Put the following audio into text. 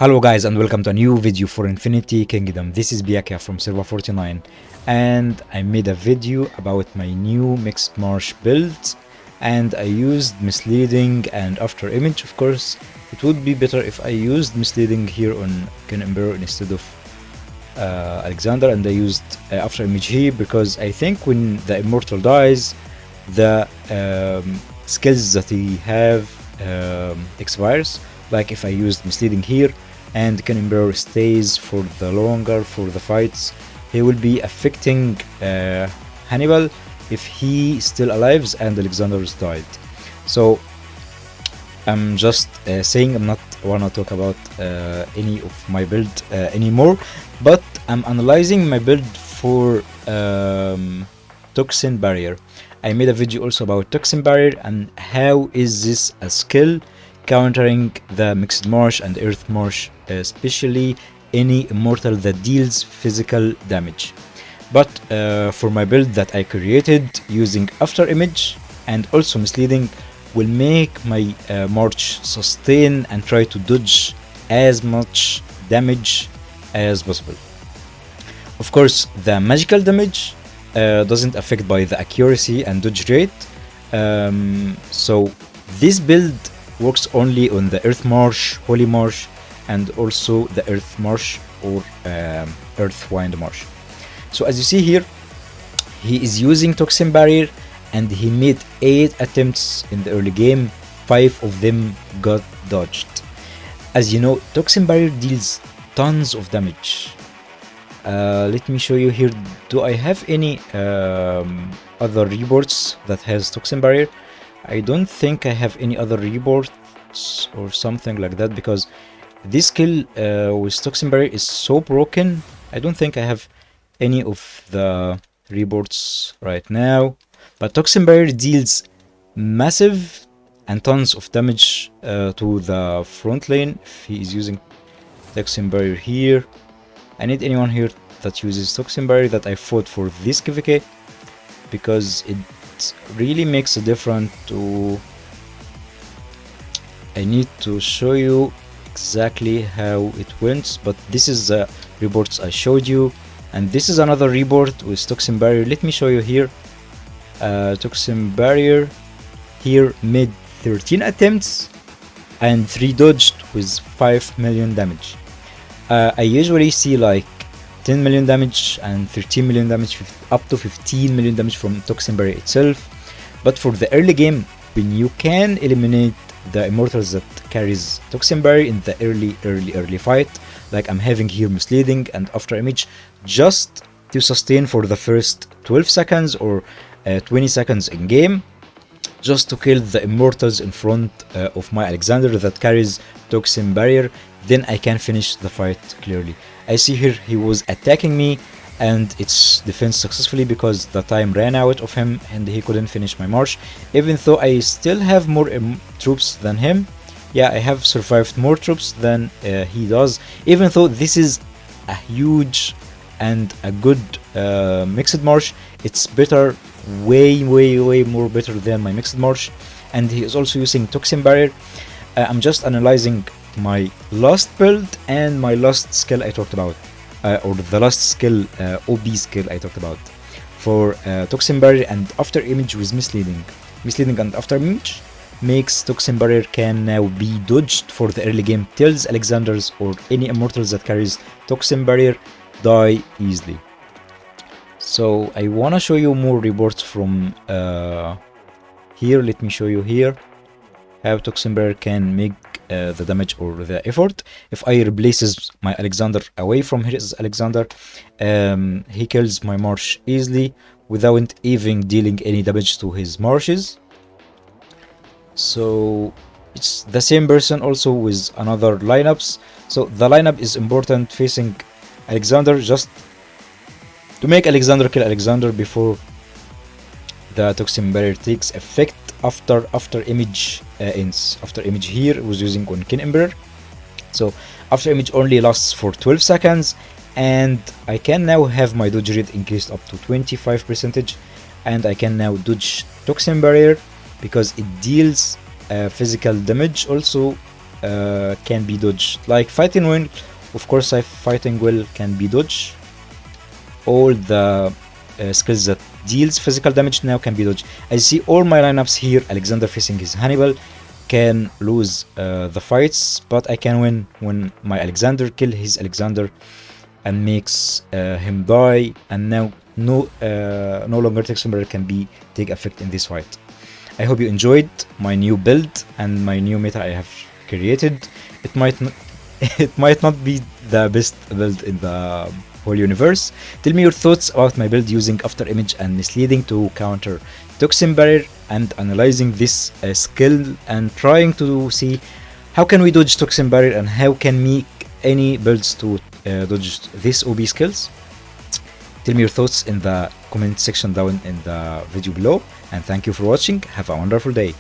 Hello guys and welcome to a new video for Infinity Kingdom. This is Pyakia from server 49 and I made a video about my new mixed marsh build and I used misleading and after image. Of course it would be better if I used misleading here on Ken Emperor instead of Alexander, and I used after image here because I think when the immortal dies the skills that he have expires. Like if I used misleading here and Ken Emperor stays for the longer for the fights, he will be affecting Hannibal if he still alive and Alexander's died. So I'm just saying I'm not wanna talk about any of my build anymore, but I'm analyzing my build for Toxin barrier. I made a video also about Toxin barrier and how is this a skill countering the mixed marsh and earth marsh, especially any immortal that deals physical damage. But for my build that I created using after image and also misleading will make my march sustain and try to dodge as much damage as possible. Of course the magical damage doesn't affect by the accuracy and dodge rate, so this build works only on the earth marsh, holy marsh, and also the earth marsh or earth wind marsh. So as you see here, he is using Toxin barrier and he made 8 attempts in the early game, 5 of them got dodged. As you know, Toxin barrier deals tons of damage. Let me show you here. Do I have any other reports that has Toxin barrier? I don't think I have any other reports or something like that, because this skill with Toxin barrier is so broken. I don't think I have any of the reports right now, but Toxin barrier deals massive and tons of damage to the front lane if he is using Toxin barrier here. I need anyone here that uses Toxin barrier that I fought for this KVK, because it really makes a difference to... I need to show you exactly how it went, but this is the reports I showed you, and this is another report with Toxin barrier. Let me show you here. Toxin barrier here made 13 attempts and 3 dodged with 5 million damage. I usually see like 10 million damage and 13 million damage, up to 15 million damage from Toxin barrier itself. But for the early game, when you can eliminate the immortals that carries Toxin barrier in the early fight, like I'm having here misleading and after image, just to sustain for the first 12 seconds or 20 seconds in game, just to kill the immortals in front of my Alexander that carries Toxin barrier, then I can finish the fight clearly. I see here he was attacking me and it's defense successfully because the time ran out of him and he couldn't finish my march, even though I still have more troops than him. Yeah, I have survived more troops than he does, even though this is a huge and a good mixed march. It's better, way more better than my mixed march, and he is also using Toxin barrier. I'm just analyzing my last build and my last skill I talked about, or the last skill, OB skill I talked about for Toxin barrier and after image with misleading. Misleading and after image makes Toxin barrier can now be dodged for the early game, tells Alexanders or any immortals that carries Toxin barrier die easily. So I wanna show you more reports from here. Let me show you here how Toxin barrier can make the damage or the effort. If I replaces my Alexander away from his Alexander, he kills my marsh easily without even dealing any damage to his marshes. So it's the same person also with another lineups. So the lineup is important facing Alexander, just to make Alexander kill Alexander before the Toxin barrier takes effect after image ends. After image here was using on Ken Emperor, so after image only lasts for 12 seconds and I can now have my dodge rate increased up to 25%, and I can now dodge Toxin barrier because it deals physical damage also can be dodged. Like fighting will, of course, fighting will can be dodged. All the skills that deals physical damage now can be dodged. I see all my lineups here. Alexander facing his Hannibal can lose the fights, but I can win when my Alexander kill his Alexander and makes him die. And now no longer Toxin Barrier can be take effect in this fight. I hope you enjoyed my new build and my new meta I have created. It might it might not be the best build in the whole universe. Tell me your thoughts about my build using after image and misleading to counter Toxin Barrier, and analyzing this skill and trying to see how can we dodge Toxin Barrier and how can make any builds to dodge this OB skills. Tell me your thoughts in the comment section down in the video below, and thank you for watching. Have a wonderful day.